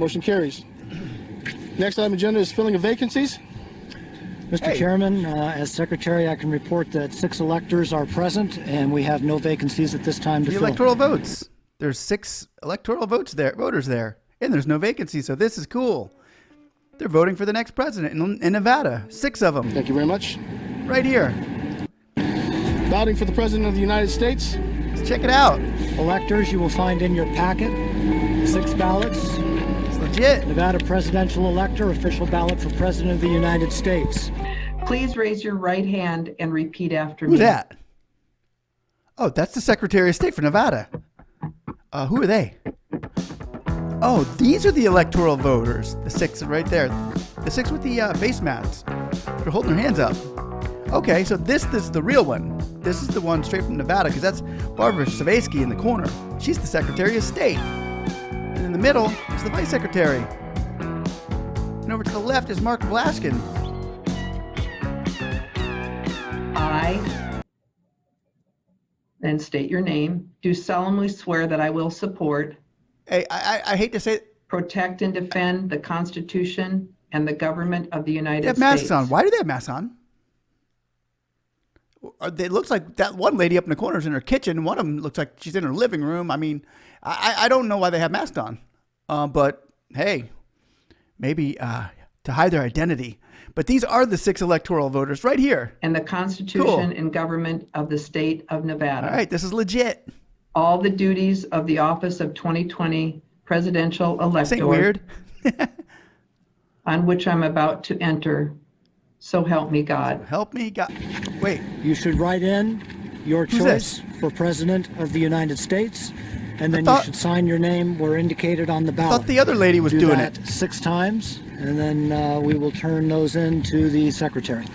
Motion carries. Next item on the agenda is filling of vacancies. Mr. Chairman, as Secretary, I can report that 6 electors are present, and we have no vacancies at this time to fill. Electoral votes. There's 6 electoral voters there, and there's no vacancy, so this is cool. They're voting for the next president in Nevada. 6 of them. Thank you very much. Right here. Balloting for the President of the United States. Let's check it out. Electors, you will find in your packet 6 ballots. It's legit. Nevada presidential elector, official ballot for President of the United States. Please raise your right hand and repeat after me. Who's that? Oh, that's the Secretary of State for Nevada. Who are they? Oh, these are the electoral voters. The 6 right there. The 6 with the face masks. They're holding their hands up. Okay, so this is the real one. This is the one straight from Nevada, because that's Barbara Savasky in the corner. She's the Secretary of State. And in the middle is the Vice Secretary. And over to the left is Mark Blaskin. I, then state your name, do solemnly swear that I will support, Hey, I hate to say it. protect, and defend the Constitution and the government of the United They have States. masks on. Why do they have masks on? It looks like that one lady up in the corner is in her kitchen. One of them looks like she's in her living room. I mean, I don't know why they have masks on. But hey, maybe to hide their identity. But these are the 6 electoral voters right here. And the Constitution Cool. and government of the state of Nevada. All right, this is legit. All the duties of the office of 2020 presidential This ain't elector weird. on which I'm about to enter. So help me God. Help me, God. Wait, You should write in your Who's choice for President of the United States, and then thought- you should sign your name where indicated on the I ballot. thought the other lady was Do doing that it. 6 times, and then we will turn those in to the Secretary.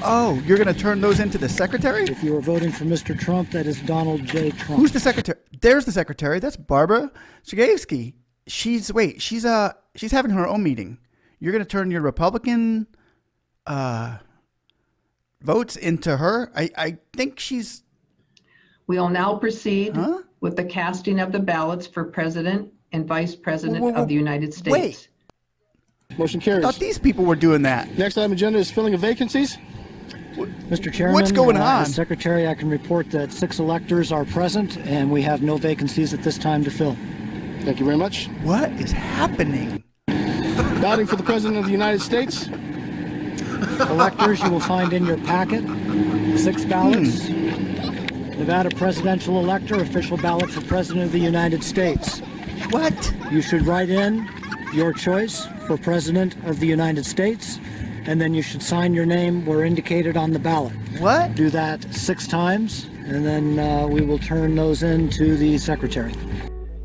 Oh, you're going to turn those into the Secretary? If you are voting for Mr. Trump, that is Donald J. Trump. Who's the Secretary? There's the Secretary. That's Barbara Savasky. She's having her own meeting. You're going to turn your Republican votes into her. I think she's. We will now proceed Huh? with the casting of the ballots for President and Vice President Whoa, whoa, whoa. of the United States. Wait. Motion I carries. thought these people were doing that. Next item on the agenda is filling of vacancies. Mr. Chairman, What's going on? As Secretary, I can report that 6 electors are present, and we have no vacancies at this time to fill. Thank you very much. What is happening? Balloting for the President of the United States. Electors, you will find in your packet 6 ballots. Nevada presidential elector, official ballot for President of the United States. What? You should write in your choice for President of the United States, and then you should sign your name where indicated on the ballot. What? Do that 6 times, and then we will turn those in to the Secretary.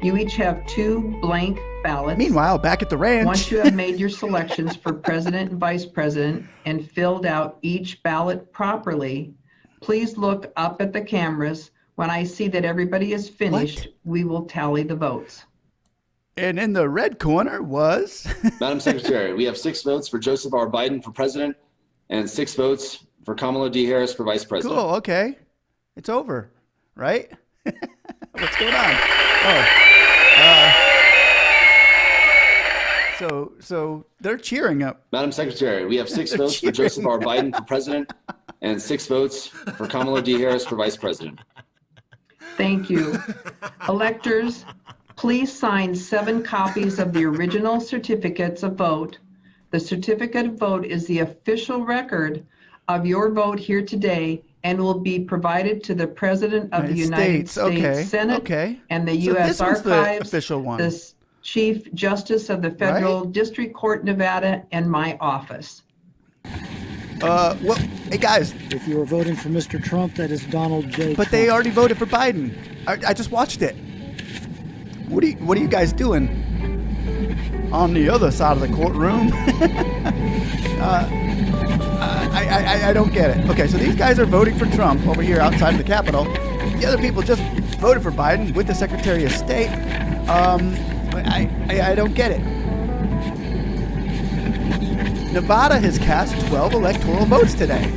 You each have 2 blank ballots. Meanwhile, back at the ranch. Once you have made your selections for President and Vice President and filled out each ballot properly, please look up at the cameras. When I see that everybody is finished, we will tally the votes. And in the red corner was. Madam Secretary, we have 6 votes for Joseph R. Biden for president and 6 votes for Kamala D. Harris for vice president. Cool. Okay. It's over, right? What's going on? Oh. So they're cheering up. Madam Secretary, we have 6 votes for Joseph R. Biden for president and 6 votes for Kamala D. Harris for vice president. Thank you. Electors, please sign 7 copies of the original certificates of vote. The certificate of vote is the official record of your vote here today and will be provided to the President of the United States Okay. Senate Okay. and the So U.S. this one's the Archives, official one. the Chief Justice of the Federal District Court, Nevada, and my office. Well, hey guys, If you are voting for Mr. Trump, that is Donald J. but Trump. they already voted for Biden. I just watched it. What are you guys doing on the other side of the courtroom? I don't get it. Okay, so these guys are voting for Trump over here outside of the Capitol. The other people just voted for Biden with the Secretary of State. I don't get it. Nevada has cast 12 electoral votes today.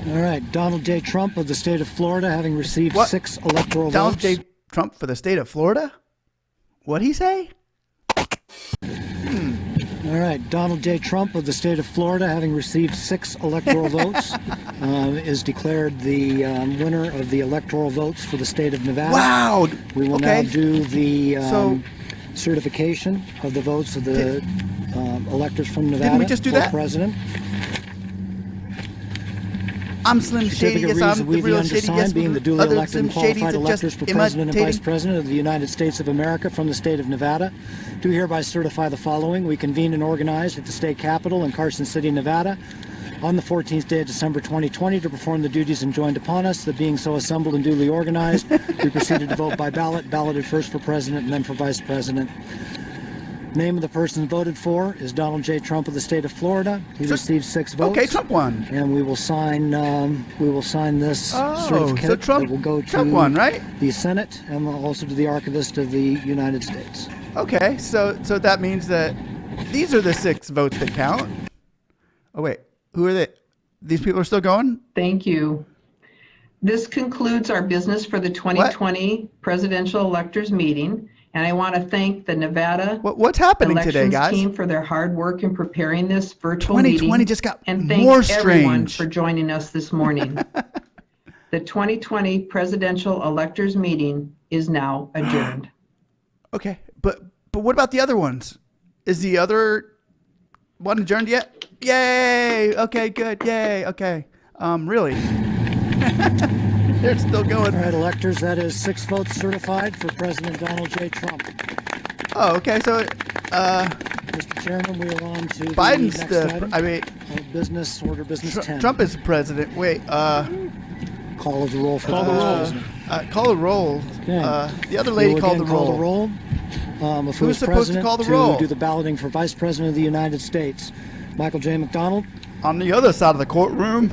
All right, Donald J. Trump of the state of Florida, having received What? 6 electoral Donald votes. J. Trump for the state of Florida? What'd he say? All right, Donald J. Trump of the state of Florida, having received 6 electoral votes, is declared the winner of the electoral votes for the state of Nevada. Wow. We will Okay. now do the So- certification of the votes of the electors from Nevada we just do for that? president. I'm Slim Shady. Certificate Yes, reads I'm that the we, the real Shady. undersigned, Yes, being the duly other elected Slim and qualified Shadys are electors just for president and vice imitating. president of the United States of America from the state of Nevada, do hereby certify the following. We convened and organized at the state capitol in Carson City, Nevada, on the 14th day of December 2020 to perform the duties enjoined upon us. That being so assembled and duly organized, we proceeded to vote by ballot, balloted first for president and then for vice president. Name of the person voted for is Donald J. Trump of the state of Florida. He received 6 votes. Okay, Trump won. And we will sign this Oh, certificate so Trump, that will go to Trump won, right? the Senate and also to the Archivist of the United States. Okay, so that means that these are the 6 votes that count. Oh wait, who are they? These people are still going? Thank you. This concludes our business for the 2020 presidential electors meeting. And I want to thank the Nevada What's happening today, elections guys? team for their hard work in preparing this virtual 2020 meeting. just got and thank more everyone strange. for joining us this morning. The 2020 presidential electors meeting is now adjourned. Okay, but what about the other ones? Is the other one adjourned yet? Yay! Okay, good. Yay! Okay. Really? They're still going. All right, electors, that is 6 votes certified for President Donald J. Trump. Oh, okay. So, Mr. Chairman, we are on to Biden's the next the. item. I mean, Business 10. Trump is president. Wait. Call of the roll for Call the Vice roll. President. Call the roll. Okay. The other We lady will called the again call roll. the roll. If Who's supposed to president call the roll? do the balloting for Vice President of the United States. Michael J. McDonald. On the other side of the courtroom,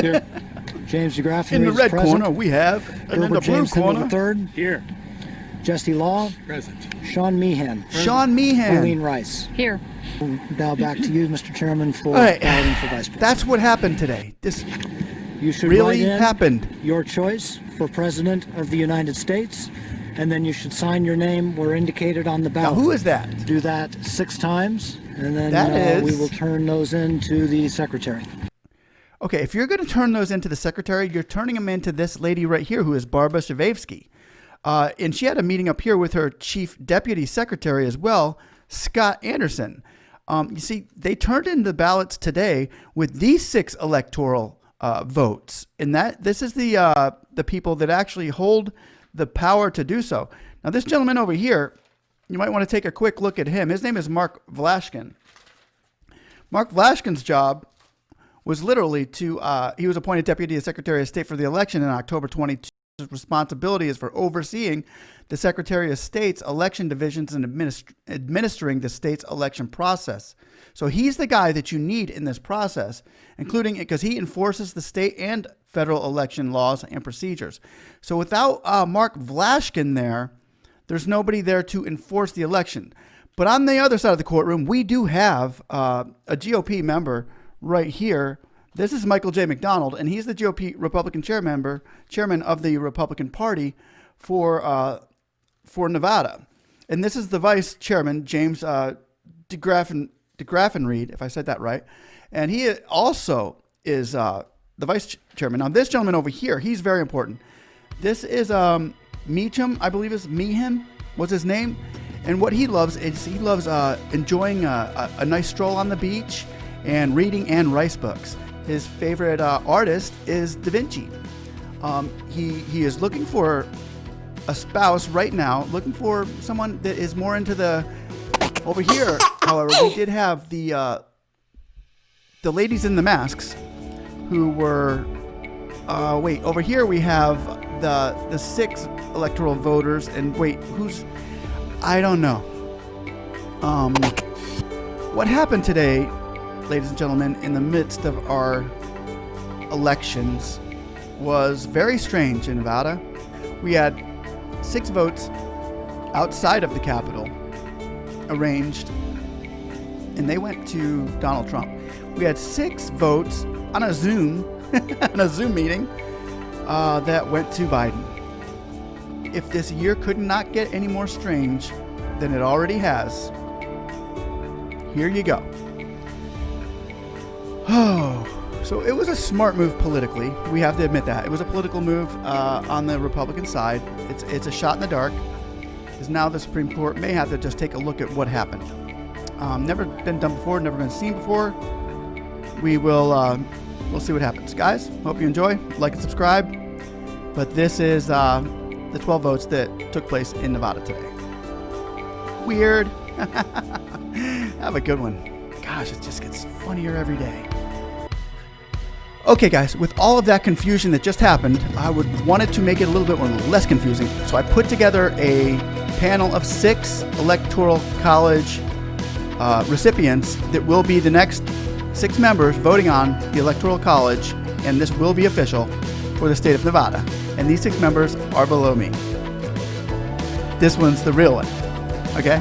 Here. James DeGraff. in the red present. corner, we have, and in the Herbert blue James corner, III. Here. Jesse Law. Present. Sean Meehan. Sean Meehan. Eileen Rice. Here. Now back to you, Mr. Chairman, for All right. balloting for Vice President. That's what happened today. This You should really write in happened. your choice for President of the United States, and then you should sign your name where indicated on the Now, ballot. who is that? Do that 6 times, and then That we is- will turn those in to the secretary. Okay, if you're going to turn those into the secretary, you're turning them into this lady right here, who is Barbara Shavevsky. And she had a meeting up here with her chief deputy secretary as well, Scott Anderson. You see, they turned in the ballots today with these 6 electoral votes, and this is the people that actually hold the power to do so. Now, this gentleman over here, you might want to take a quick look at him. His name is Mark Vlashkin. Mark Vlashkin's job was literally he was appointed Deputy Secretary of State for the election in October 22. His responsibility is for overseeing the Secretary of State's election divisions and administering the state's election process. So he's the guy that you need in this process, including because he enforces the state and federal election laws and procedures. So without Mark Vlashkin there's nobody there to enforce the election. But on the other side of the courtroom, we do have a GOP member right here. This is Michael J. McDonald, and he's the GOP Republican chairman of the Republican Party for Nevada. And this is the vice chairman, James DeGraffenreid, if I said that right. And he also is the vice chairman. Now, this gentleman over here, he's very important. This is Meacham, I believe is Meehan, was his name. And what he loves is enjoying a nice stroll on the beach and reading Anne Rice books. His favorite artist is Da Vinci. He is looking for a spouse right now, looking for someone that is more into the... Over here, however, we did have the ladies in the masks who were... wait, over here we have the 6 electoral voters, and wait, who's... I don't know. What happened today, ladies and gentlemen, in the midst of our elections was very strange in Nevada. We had 6 votes outside of the Capitol arranged, and they went to Donald Trump. We had 6 votes on a Zoom meeting that went to Biden. If this year could not get any more strange, than it already has. Here you go. Oh, so it was a smart move politically. We have to admit that. It was a political move on the Republican side. It's a shot in the dark, because now the Supreme Court may have to just take a look at what happened. Never been done before, never been seen before. We'll see what happens. Guys, hope you enjoy. Like and subscribe. But this is the 12 votes that took place in Nevada today. Weird. Have a good one. Gosh, it just gets funnier every day. Okay, guys, with all of that confusion that just happened, I wanted to make it a little bit less confusing. So I put together a panel of 6 Electoral College recipients that will be the next 6 members voting on the Electoral College, and this will be official for the state of Nevada. And these 6 members are below me. This one's the real one, okay?